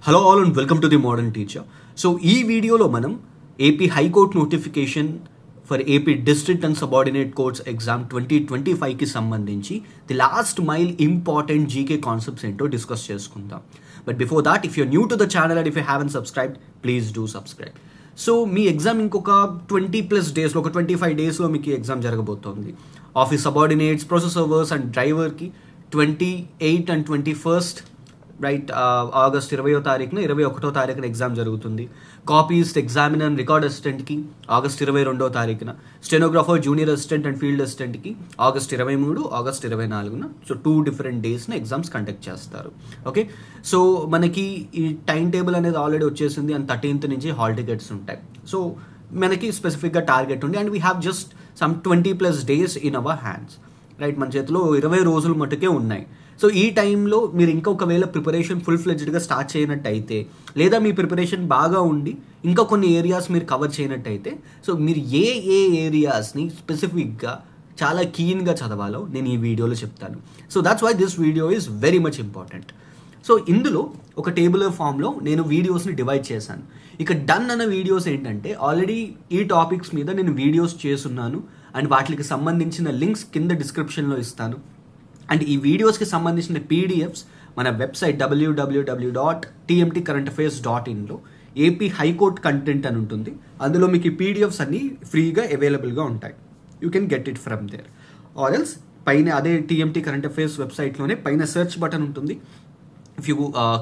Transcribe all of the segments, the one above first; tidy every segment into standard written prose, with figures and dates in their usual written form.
Hello all and welcome to the modern teacher. So ఈ వీడియోలో మనం AP high court notification for AP district and subordinate courts exam 2025కి సంబంధించి the last mile important GK concepts ఏంటో discuss చేసుకుందాం. But before that, if your new to the channel and if you haven't subscribed, please do subscribe. So మీ exam ఇంకొక 20+ డేస్లో, ఒక 25 డేస్లో మీకు ఎగ్జామ్ జరగబోతోంది. Office subordinates, process servers and డ్రైవర్కి 28 and 21st రైట్ ఆగస్ట్ 20వ తారీఖున 21వ తారీఖున ఎగ్జామ్ జరుగుతుంది. కాపీస్ట్, ఎగ్జామినర్ అండ్ రికార్డ్ అసిస్టెంట్కి ఆగస్ట్ 22వ తారీఖున, stenographer, junior assistant and field అసిస్టెంట్కి ఆగస్ట్ 23, ఆగస్ట్ 24న. సో 2 different డేస్న ఎగ్జామ్స్ కండక్ట్ చేస్తారు. ఓకే, సో మనకి ఈ టైం టేబుల్ అనేది ఆల్రెడీ వచ్చేసింది అండ్ 13th నుంచి హాల్ టికెట్స్ ఉంటాయి. సో మనకి స్పెసిఫిక్గా టార్గెట్ ఉంది and we have just some 20+ days in our hands. Right, మన చేతిలో 20 రోజులు మటుకే ఉన్నాయి. సో ఈ టైంలో మీరు ఇంకా ఒకవేళ ప్రిపరేషన్ ఫుల్ ఫ్లెడ్జ్డ్గా స్టార్ట్ చేయనట్టయితే, లేదా మీ ప్రిపరేషన్ బాగా ఉండి ఇంకా కొన్ని ఏరియాస్ మీరు కవర్ చేయనట్టయితే, సో మీరు ఏ ఏరియాస్ని స్పెసిఫిక్గా చాలా కీన్గా చదవాలో నేను ఈ వీడియోలో చెప్తాను. So that's why this video is very much important. So ఇందులో ఒక టేబులర్ ఫామ్లో నేను వీడియోస్ని డివైడ్ చేశాను. ఇక డన్ అన్న వీడియోస్ ఏంటంటే, ఆల్రెడీ ఈ టాపిక్స్ మీద నేను వీడియోస్ చేస్తున్నాను అండ్ వాటికి సంబంధించిన లింక్స్ కింద డిస్క్రిప్షన్లో ఇస్తాను. అండ్ ఈ వీడియోస్కి సంబంధించిన పీడిఎఫ్స్ మన website www.tmtcurrentaffairs.in AP high court content అని ఉంటుంది. అందులో మీకు ఈ పీడిఎఫ్స్ అన్నీ ఫ్రీగా అవైలబుల్గా ఉంటాయి. You can get it from there. Or else పైన అదే టీఎంటీ కరెంట్ అఫైర్స్ వెబ్సైట్లోనే పైన సెర్చ్ బటన్ ఉంటుంది. If you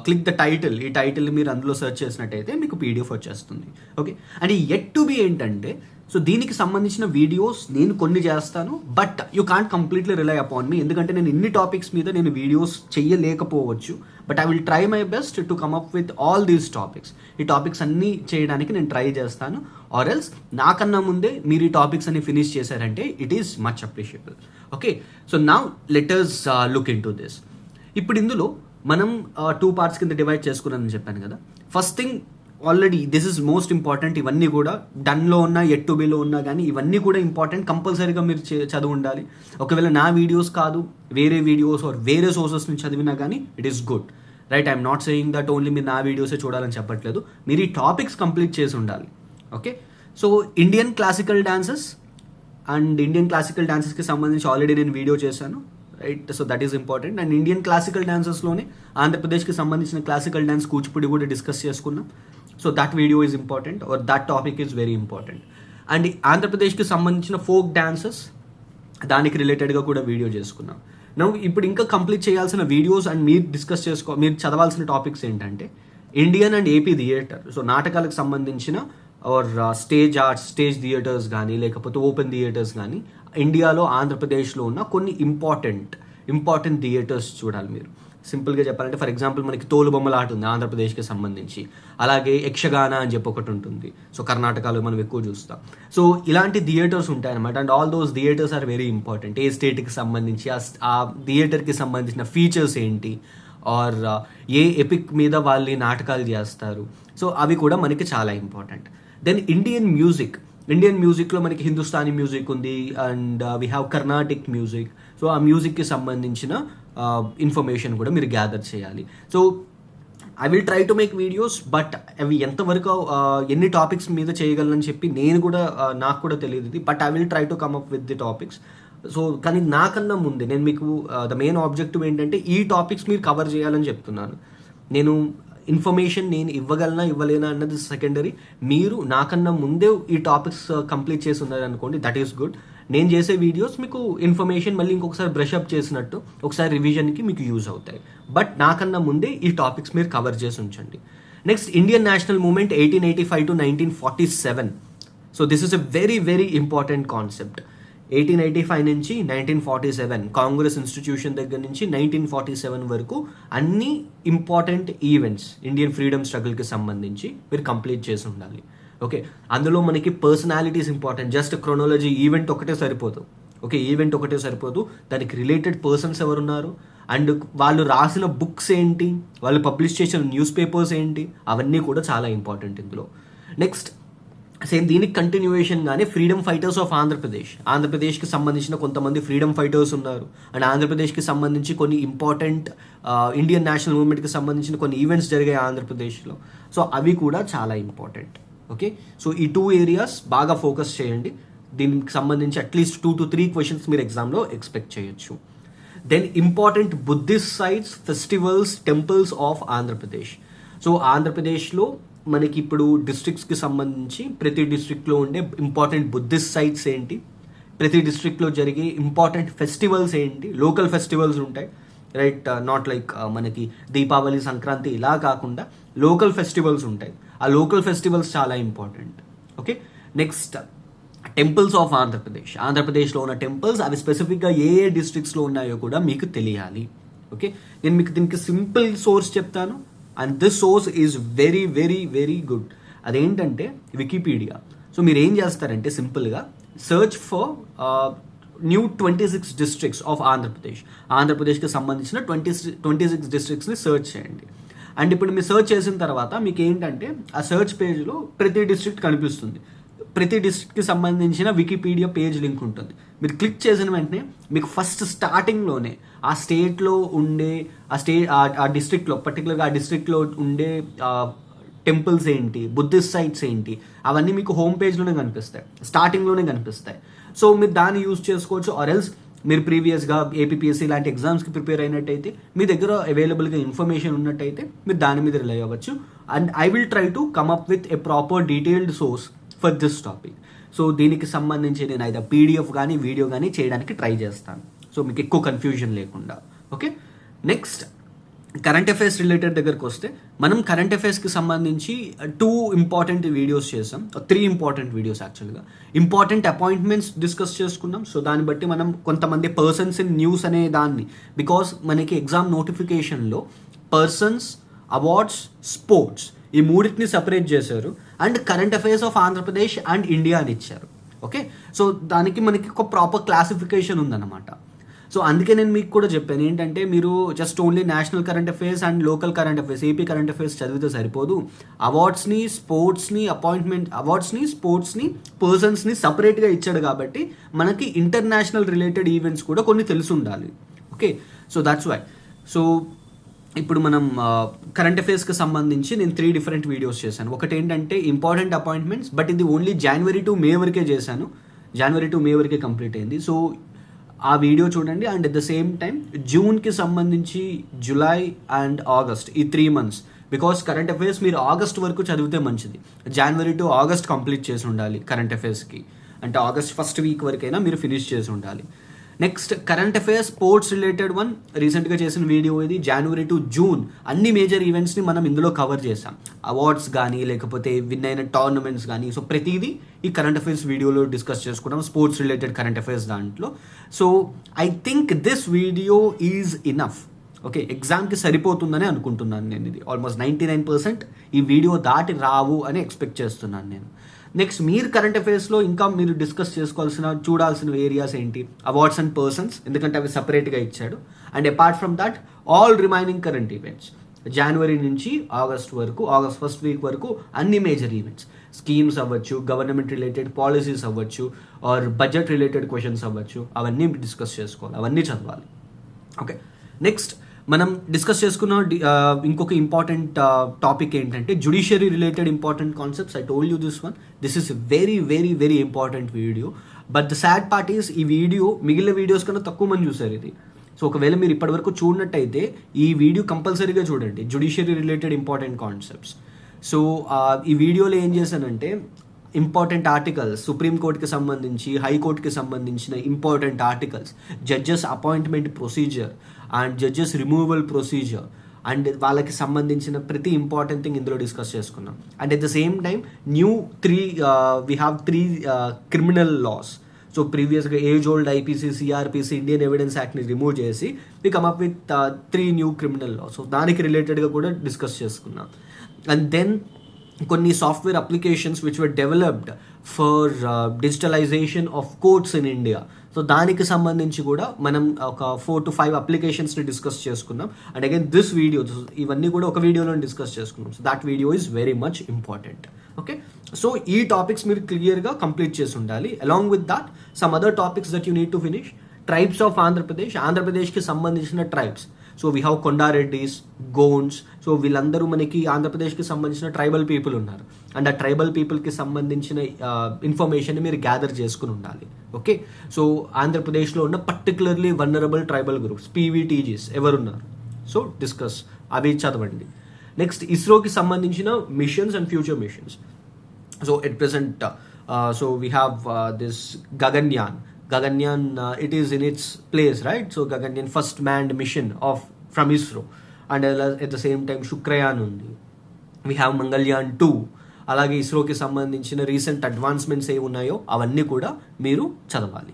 click the title, ఈ టైటిల్ మీరు అందులో సెర్చ్ చేసినట్టయితే మీకు పీడిఎఫ్ వచ్చేస్తుంది. ఓకే, అండ్ ఈ యెట్ టు బి ఏంటంటే, సో దీనికి సంబంధించిన వీడియోస్ నేను కొన్ని చేస్తాను, but you can't completely rely upon me. ఎందుకంటే నేను ఇన్ని టాపిక్స్ మీద నేను వీడియోస్ చేయలేకపోవచ్చు. But I will try my best to come up with all these topics. ఈ టాపిక్స్ అన్నీ చేయడానికి నేను ట్రై చేస్తాను. ఆర్ ఎల్స్ నాకన్నా ముందే మీరు ఈ టాపిక్స్ అన్ని ఫినిష్ చేశారంటే it is much appreciable. Okay, so now let us look in to this. ఇప్పుడు ఇందులో మనం 2 parts కింద డివైడ్ చేసుకున్నానని చెప్పాను కదా. First thing, already this is most important. ఇవన్నీ కూడా డన్లో ఉన్నా, ఎట్ టు బిలో ఉన్నా కానీ ఇవన్నీ కూడా ఇంపార్టెంట్. కంపల్సరీగా మీరు చదువు ఉండాలి. ఒకవేళ నా వీడియోస్ కాదు, వేరే వీడియోస్ ఆర్ వేరే సోర్సెస్ నుంచి చదివినా కానీ it is good. Right, I'm not saying that only మీరు నా వీడియోసే చూడాలని చెప్పట్లేదు. మీరు ఈ టాపిక్స్ కంప్లీట్ చేసి ఉండాలి. Okay, so Indian classical dances and Indian classical డాన్సెస్కి సంబంధించి ఆల్రెడీ నేను వీడియో చేశాను. Right, so that is important. And Indian classical డాన్సెస్లోనే ఆంధ్రప్రదేశ్కి సంబంధించిన క్లాసికల్ డాన్స్ కూచిపూడి కూడా డిస్కస్ చేసుకున్నాం. So that video is important or that topic is very important. And ఆంధ్రప్రదేశ్కి సంబంధించిన ఫోక్ డాన్సెస్, దానికి రిలేటెడ్గా కూడా వీడియో చేసుకున్నాం. ఇప్పుడు ఇంకా కంప్లీట్ చేయాల్సిన వీడియోస్ అండ్ మీరు మీరు చదవాల్సిన టాపిక్స్ ఏంటంటే, Indian and AP theatre, so నాటకాలకు సంబంధించిన or stage arts, stage theatres కానీ లేకపోతే ఓపెన్ థియేటర్స్ కానీ ఇండియాలో, ఆంధ్రప్రదేశ్లో ఉన్న కొన్ని ఇంపార్టెంట్ థియేటర్స్ చూడాలి మీరు. సింపుల్గా చెప్పాలంటే, ఫర్ ఎగ్జాంపుల్ మనకి తోలుబొమ్మలాట ఉంది ఆంధ్రప్రదేశ్కి సంబంధించి, అలాగే యక్షగాన అని చెప్పి ఒకటి ఉంటుంది. సో కర్ణాటకలో మనం ఎక్కువ చూస్తాం. సో ఇలాంటి థియేటర్స్ ఉంటాయన్నమాట. And all those theatres are very important. ఏ స్టేట్కి సంబంధించి ఆ థియేటర్కి సంబంధించిన ఫీచర్స్ ఏంటి, ఆర్ ఏ ఎపిక్ మీద వాళ్ళు నాటకాలు చేస్తారు, సో అవి కూడా మనకి చాలా ఇంపార్టెంట్. దెన్ ఇండియన్ మ్యూజిక్లో మనకి హిందుస్థానీ మ్యూజిక్ ఉంది and we have Carnatic music. So ఆ మ్యూజిక్కి సంబంధించిన ఇన్ఫర్మేషన్ కూడా మీరు గ్యాదర్ చేయాలి. So I will try to make videos, but అవి ఎంతవరకు ఎన్ని టాపిక్స్ మీద చేయగలనని చెప్పి నాకు కూడా తెలియదు ఇది. But I will try to come up with the topics. So కానీ నాకన్నా ముందే నేను మీకు ద మెయిన్ ఆబ్జెక్టివ్ ఏంటంటే, ఈ టాపిక్స్ మీరు కవర్ చేయాలని చెప్తున్నాను. నేను ఇన్ఫర్మేషన్ నేను ఇవ్వలేనా అన్నది సెకండరీ. మీరు నాకన్నా ముందే ఈ టాపిక్స్ కంప్లీట్ చేసి ఉన్నారనుకోండి, దట్ ఈస్ గుడ్. నేను చేసే వీడియోస్ మీకు ఇన్ఫర్మేషన్ మళ్ళీ ఇంకొకసారి బ్రష్ అప్ చేసినట్టు ఒకసారి రివిజన్కి మీకు యూజ్ అవుతాయి. బట్ నాకన్నా ముందే ఈ టాపిక్స్ మీరు కవర్ చేసి ఉంచండి. Next, Indian national movement 1885 to 1947. So this is a very very important concept. 1885 నుంచి 1947, కాంగ్రెస్ ఇన్స్టిట్యూషన్ దగ్గర నుంచి 1947 వరకు అన్ని ఇంపార్టెంట్ ఈవెంట్స్ ఇండియన్ ఫ్రీడమ్ స్ట్రగుల్కి సంబంధించి మీరు కంప్లీట్ చేసి ఉండాలి. ఓకే, అందులో మనకి personalities important. Just chronology event ఒకటే సరిపోదు. ఓకే, ఈవెంట్ ఒకటే సరిపోదు, దానికి రిలేటెడ్ పర్సన్స్ ఎవరున్నారు అండ్ వాళ్ళు రాసిన బుక్స్ ఏంటి, వాళ్ళు పబ్లిష్ చేసిన న్యూస్ పేపర్స్ ఏంటి, అవన్నీ కూడా చాలా ఇంపార్టెంట్ ఇందులో. నెక్స్ట్, సేమ్ దీనికి కంటిన్యూయేషన్గానే ఫ్రీడమ్ ఫైటర్స్ ఆఫ్ ఆంధ్రప్రదేశ్కి సంబంధించిన కొంతమంది ఫ్రీడమ్ ఫైటర్స్ ఉన్నారు. అండ్ ఆంధ్రప్రదేశ్కి సంబంధించి కొన్ని ఇంపార్టెంట్ ఇండియన్ నేషనల్ మూవ్మెంట్కి సంబంధించిన కొన్ని ఈవెంట్స్ జరిగాయి ఆంధ్రప్రదేశ్లో. సో అవి కూడా చాలా ఇంపార్టెంట్. ఓకే, సో ఈ 2 ఏరియాస్ బాగా ఫోకస్ చేయండి. దీనికి సంబంధించి అట్లీస్ట్ 2 to 3 క్వశ్చన్స్ మీరు ఎగ్జామ్లో ఎక్స్పెక్ట్ చేయొచ్చు. Then important Buddhist sites, festivals, temples of Andhra Pradesh. So ఆంధ్రప్రదేశ్లో మనకి ఇప్పుడు డిస్ట్రిక్ట్స్కి సంబంధించి ప్రతి డిస్ట్రిక్ట్లో ఉండే ఇంపార్టెంట్ బుద్ధిస్ట్ సైట్స్ ఏంటి, ప్రతి డిస్ట్రిక్ట్లో జరిగే ఇంపార్టెంట్ ఫెస్టివల్స్ ఏంటి, లోకల్ ఫెస్టివల్స్ ఉంటాయి రైట్, నాట్ లైక్ మనకి దీపావళి, సంక్రాంతి ఇలా కాకుండా లోకల్ ఫెస్టివల్స్ ఉంటాయి. ఆ లోకల్ ఫెస్టివల్స్ చాలా important. Okay, next temples of ఆంధ్రప్రదేశ్లో ఉన్న టెంపుల్స్, అవి స్పెసిఫిక్గా ఏ డిస్ట్రిక్ట్స్లో ఉన్నాయో కూడా మీకు తెలియాలి. ఓకే, నేను మీకు దీనికి సింపుల్ సోర్స్ చెప్తాను, and this source is very very very good. అదేంటంటే వికీపీడియా. సో మీరు ఏం చేస్తారంటే సింపుల్గా search for new 26 districts of ఆంధ్రప్రదేశ్కి సంబంధించిన 26 డిస్ట్రిక్ట్స్ని సర్చ్ చేయండి. అండ్ ఇప్పుడు మీరు సర్చ్ చేసిన తర్వాత మీకు ఏంటంటే ఆ సర్చ్ పేజ్లో ప్రతి డిస్ట్రిక్ట్ కనిపిస్తుంది. ప్రతి డిస్ట్రిక్ట్కి సంబంధించిన వికీపీడియా పేజ్ లింక్ ఉంటుంది. మీరు క్లిక్ చేసిన వెంటనే మీకు ఫస్ట్ స్టార్టింగ్లోనే ఆ స్టేట్లో ఉండే ఆ డిస్ట్రిక్ట్లో పర్టికులర్గా ఆ డిస్ట్రిక్ట్లో ఉండే టెంపుల్స్ ఏంటి, బుద్ధిస్ట్ సైట్స్ ఏంటి, అవన్నీ మీకు హోమ్ పేజ్లోనే కనిపిస్తాయి, స్టార్టింగ్లోనే కనిపిస్తాయి. సో మీరు దాన్ని యూజ్ చేసుకోవచ్చు. ఆర్ ఎల్స్ మీరు ప్రీవియస్గా ఏపీపీఎస్సీ లాంటి ఎగ్జామ్స్కి ప్రిపేర్ అయినట్టయితే మీ దగ్గర అవైలబుల్గా ఇన్ఫర్మేషన్ ఉన్నట్టయితే మీరు దాని మీద రిలై అవ్వచ్చు. And I will try to come up with a proper detailed source for this topic. So దీనికి సంబంధించి నేను అయితే పీడిఎఫ్ కానీ వీడియో కానీ చేయడానికి ట్రై చేస్తాను, సో మీకు ఎక్కువ కన్ఫ్యూజన్ లేకుండా. Okay, next current affairs related దగ్గరకు వస్తే మనం కరెంట్ అఫైర్స్కి సంబంధించి 2 ఇంపార్టెంట్ వీడియోస్ చేసాం, 3 ఇంపార్టెంట్ వీడియోస్ యాక్చువల్గా. ఇంపార్టెంట్ అపాయింట్మెంట్స్ డిస్కస్ చేసుకున్నాం. సో దాన్ని బట్టి మనం కొంతమంది పర్సన్స్ ఇన్ న్యూస్ అనే దాన్ని, బికాస్ మనకి ఎగ్జామ్ నోటిఫికేషన్లో పర్సన్స్, అవార్డ్స్, స్పోర్ట్స్ ఈ 3టిని సపరేట్ చేశారు. And current affairs of Andhra Pradesh and India అని ఇచ్చారు. ఓకే, సో దానికి మనకి ఒక ప్రాపర్ క్లాసిఫికేషన్ ఉందన్నమాట. సో అందుకే నేను మీకు కూడా చెప్పాను ఏంటంటే మీరు just only national current affairs and local current affairs, AP current affairs చదివితే సరిపోదు. అవార్డ్స్ని, స్పోర్ట్స్ని, పర్సన్స్ని సపరేట్గా ఇచ్చాడు కాబట్టి మనకి ఇంటర్నేషనల్ రిలేటెడ్ ఈవెంట్స్ కూడా కొన్ని తెలిసి ఉండాలి. Okay, so that's why. So ఇప్పుడు మనం కరెంట్ అఫైర్స్కి సంబంధించి నేను 3 డిఫరెంట్ వీడియోస్ చేశాను. ఒకటి ఏంటంటే ఇంపార్టెంట్ అపాయింట్మెంట్స్, బట్ ఇది ఓన్లీ జనవరి టు మే వరకే చేశాను, జనవరి టు మే వరకే కంప్లీట్ అయింది. సో ఆ వీడియో చూడండి. And at the same time జూన్కి సంబంధించి జూలై అండ్ ఆగస్ట్ ఈ 3 months, బికాస్ కరెంట్ అఫైర్స్ మీరు ఆగస్ట్ వరకు చదివితే మంచిది. జనవరి టు ఆగస్ట్ కంప్లీట్ చేసి ఉండాలి కరెంట్ అఫైర్స్కి, అంటే ఆగస్ట్ ఫస్ట్ వీక్ వరకైనా మీరు ఫినిష్ చేసి ఉండాలి. Next current affairs sports related one రీసెంట్గా చేసిన వీడియో ఇది. జనవరి టు జూన్ అన్ని మేజర్ ఈవెంట్స్ని మనం ఇందులో కవర్ చేసాం, అవార్డ్స్ కానీ లేకపోతే విన్ అయిన టోర్నమెంట్స్ కానీ. సో ప్రతిదీ ఈ కరెంట్ అఫైర్స్ వీడియోలో డిస్కస్ చేసుకున్నాం, స్పోర్ట్స్ రిలేటెడ్ కరెంట్ అఫైర్స్ దాంట్లో. So I think this video is enough. Okay, ఎగ్జామ్కి సరిపోతుందని అనుకుంటున్నాను నేను. ఇది ఆల్మోస్ట్ 99% ఈ వీడియో దాటి రావు అని ఎక్స్పెక్ట్ చేస్తున్నాను నేను. నెక్స్ట్ మీరు కరెంట్ అఫైర్స్లో ఇంకా మీరు డిస్కస్ చేసుకోవాల్సిన, చూడాల్సిన ఏరియాస్ ఏంటి, అవార్డ్స్ అండ్ పర్సన్స్, ఎందుకంటే అవి సపరేట్గా ఇచ్చాడు. And apart from that all remaining current events జనవరి నుంచి ఆగస్ట్ వరకు, ఆగస్ట్ ఫస్ట్ వీక్ వరకు అన్ని మేజర్ ఈవెంట్స్, స్కీమ్స్ అవ్వచ్చు, గవర్నమెంట్ రిలేటెడ్ పాలసీస్ అవ్వచ్చు, ఆర్ బడ్జెట్ రిలేటెడ్ క్వశ్చన్స్ అవ్వచ్చు, అవన్నీ డిస్కస్ చేసుకోవాలి, అవన్నీ చదవాలి. ఓకే, నెక్స్ట్ మనం డిస్కస్ చేసుకున్న ఇంకొక ఇంపార్టెంట్ టాపిక్ ఏంటంటే judiciary related important concepts. I told you this one, this is very very very important video. But the sad part is ఈ వీడియో మిగిలిన వీడియోస్ కన్నా తక్కువ మంది చూసారు ఇది. సో ఒకవేళ మీరు ఇప్పటివరకు చూడనట్టయితే ఈ వీడియో కంపల్సరీగా చూడండి, judiciary related important concepts. So ఈ వీడియోలో ఏం చేశానంటే ఇంపార్టెంట్ ఆర్టికల్స్, సుప్రీంకోర్టుకి సంబంధించి, హైకోర్టుకి సంబంధించిన important articles, judges appointment procedure and judges removal procedure, and వాళ్ళకి సంబంధించిన ప్రతి ఇంపార్టెంట్ థింగ్ ఇందులో డిస్కస్ చేసుకున్నాం. And at the same time we have 3 criminal laws. So ప్రీవియస్గా as old IPC, CrPC, Indian evidence యాక్ట్ని రిమూవ్ చేసి we come up with 3 new criminal laws. So దానికి రిలేటెడ్గా కూడా డిస్కస్ చేసుకున్నాం. అండ్ దెన్ కొన్ని software applications which were developed for digitalisation of courts in India. So దానికి సంబంధించి కూడా మనం ఒక 4 to 5 అప్లికేషన్స్ని డిస్కస్ చేసుకున్నాం. అండ్ అగైన్ దిస్ వీడియో, ఇవన్నీ కూడా ఒక వీడియోలో డిస్కస్ చేసుకున్నాం. So that video is very much important. Okay, so ఈ టాపిక్స్ మీరు క్లియర్గా కంప్లీట్ చేసి ఉండాలి. Along with that some other topics that you need to finish. Tribes of ఆంధ్రప్రదేశ్కి సంబంధించిన ట్రైబ్స్. సో వీ హ్యావ్ కొండారెడ్డిస్, గోండ్స్. సో వీళ్ళందరూ మనకి ఆంధ్రప్రదేశ్కి సంబంధించిన ట్రైబల్ పీపుల్ ఉన్నారు. అండ్ ఆ ట్రైబల్ పీపుల్కి సంబంధించిన ఇన్ఫర్మేషన్ మీరు గ్యాదర్ చేసుకుని ఉండాలి. ఓకే, సో ఆంధ్రప్రదేశ్లో ఉన్న particularly vulnerable tribal groups, PVTGs ఎవరున్నారు, సో డిస్కస్ అవి చదవండి. నెక్స్ట్ ఇస్రోకి సంబంధించిన machines and future machines. So at present so we have this Gaganyaan. It is in its place, right? So Gaganyaan first manned mission from ISRO, and at the same time Shukrayaan undi. We have Mangalyaan 2. అలాగే ఇస్రోకి సంబంధించిన recent advancements ఏ ఉన్నాయో అవన్నీ కూడా మీరు చదవాలి.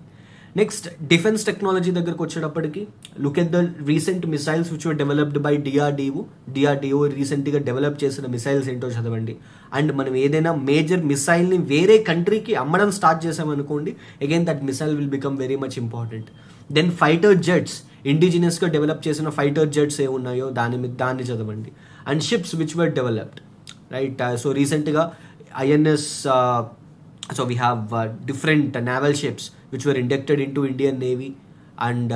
Next defence technology దగ్గరకు వచ్చేటప్పటికి look at the recent missiles which were developed by DRDO రీసెంట్గా డెవలప్ చేసిన మిసైల్స్ ఏంటో చదవండి. అండ్ మనం ఏదైనా మేజర్ మిసైల్ని వేరే కంట్రీకి అమ్మడం స్టార్ట్ చేసామనుకోండి, again that missile will become very much important. Then fighter jets, ఇండిజినస్గా డెవలప్ చేసిన ఫైటర్ జెట్స్ ఏ ఉన్నాయో దాన్ని చదవండి. And ships which were developed, right? So రీసెంట్గా INS, so we have different naval ships which were inducted into Indian Navy, and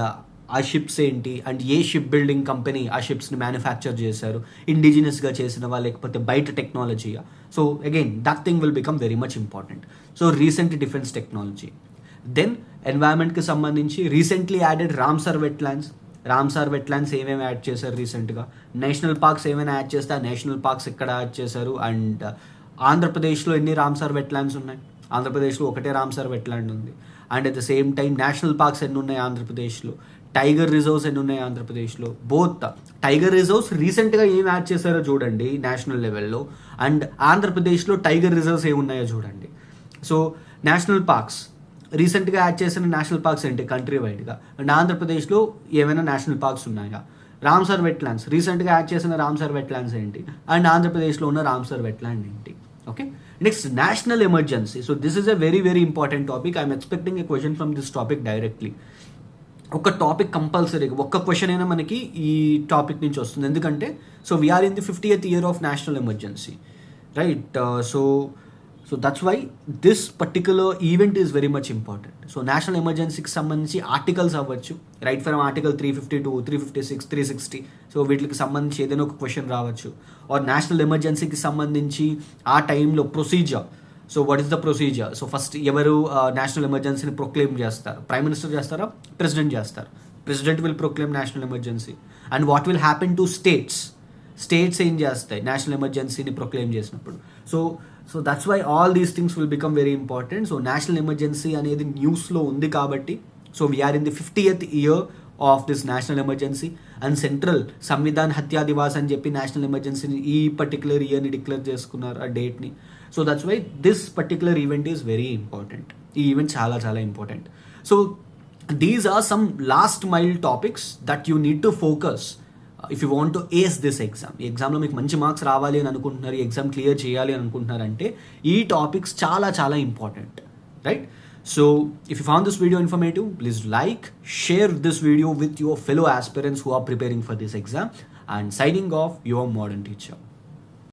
ఆ ships ఏంటి, and ఏ షిప్ బిల్డింగ్ కంపెనీ ఆ షిప్స్ని మ్యానుఫ్యాక్చర్ చేశారు, ఇండిజినస్గా చేసినవా లేకపోతే బయట టెక్నాలజీయా. So again that thing will become very much important. So recent defence technology. Then ఎన్వైరన్మెంట్కి సంబంధించి రీసెంట్లీ యాడెడ్ రామ్సర్ వెట్లాండ్స్ ఏమేమి యాడ్ చేశారు రీసెంట్గా, నేషనల్ పార్క్స్ ఏమైనా యాడ్ చేస్తే ఆ నేషనల్ పార్క్స్ ఎక్కడ యాడ్ చేశారు, అండ్ ఆంధ్రప్రదేశ్లో ఎన్ని రామ్సర్ వెట్లాండ్స్ ఉన్నాయి, ఆంధ్రప్రదేశ్లో ఒకటే రామ్సర్ వెట్లాండ్ ఉంది. And at the same time national parks ఎన్ని ఉన్నాయి ఆంధ్రప్రదేశ్లో, టైగర్ రిజర్వ్స్ ఎన్ని ఉన్నాయి ఆంధ్రప్రదేశ్లో. బోత్ టైగర్ రిజర్వ్స్ రీసెంట్గా ఏం యాడ్ చేశారో చూడండి నేషనల్ లెవెల్లో, అండ్ ఆంధ్రప్రదేశ్లో టైగర్ రిజర్వ్స్ ఏమున్నాయో చూడండి. సో నేషనల్ పార్క్స్ రీసెంట్గా యాడ్ చేసిన నేషనల్ పార్క్స్ ఏంటి కంట్రీ వైడ్గా, అండ్ ఆంధ్రప్రదేశ్లో ఏమైనా నేషనల్ పార్క్స్ ఉన్నాయా. రామ్సర్ వెట్లాండ్స్ రీసెంట్గా యాడ్ చేసిన రామ్సర్ వెట్లాండ్స్ ఏంటి, అండ్ ఆంధ్రప్రదేశ్లో ఉన్న రామ్సర్ వెట్లాండ్ ఏంటి. Okay, next national emergency. So this is a very very important topic. I'm expecting a question from this topic directly. ఒక టాపిక్ కంపల్సరీగా ఒక్క క్వశ్చన్ అయినా మనకి ఈ టాపిక్ నుంచి వస్తుంది, ఎందుకంటే so we are in the 50th year of national emergency, right? So that's why this particular event is very much important. So national ఎమర్జెన్సీకి సంబంధించి ఆర్టికల్స్ అవ్వచ్చు, రైట్ ఫ్రమ్ ఆర్టికల్ 352, 356, 360. సో వీటికి సంబంధించి ఏదైనా ఒక క్వశ్చన్ రావచ్చు. ఆర్ నేషనల్ ఎమర్జెన్సీకి సంబంధించి ఆ టైంలో procedure. So what is the procedure? So first ఎవరు నేషనల్ ఎమర్జెన్సీని ప్రొక్లెయిమ్ చేస్తారు? ప్రైమ్ మినిస్టర్ చేస్తారా, ప్రెసిడెంట్ చేస్తారు? President will proclaim national emergency. And what will happen to states ఏం చేస్తాయి నేషనల్ ఎమర్జెన్సీని ప్రొక్లెయిమ్ చేసినప్పుడు? So that's why all these things will become very important. So national emergency అనేది న్యూస్లో ఉంది కాబట్టి, so we are in the 50th year of this national emergency. And central Samvidhan హత్యా దివాస్ అని చెప్పి నేషనల్ ఎమర్జెన్సీని ఈ పర్టికులర్ ఇయర్ని డిక్లేర్ చేసుకున్నారు, ఆ డేట్ని. So that's why this particular event is very important. ఈ ఈవెంట్ చాలా చాలా important. So these are some last mile topics that you need to focus if you want to ace this exam. ఈ ఎగ్జామ్లో మీకు మంచి మార్క్స్ రావాలి అని అనుకుంటున్నారు, ఈ ఎగ్జామ్ క్లియర్ చేయాలి అని అనుకుంటున్నారంటే ఈ టాపిక్స్ చాలా చాలా important, right? So if you found this video informative, please like, share this video with your fellow aspirants who are preparing for this exam, and signing off, your modern teacher.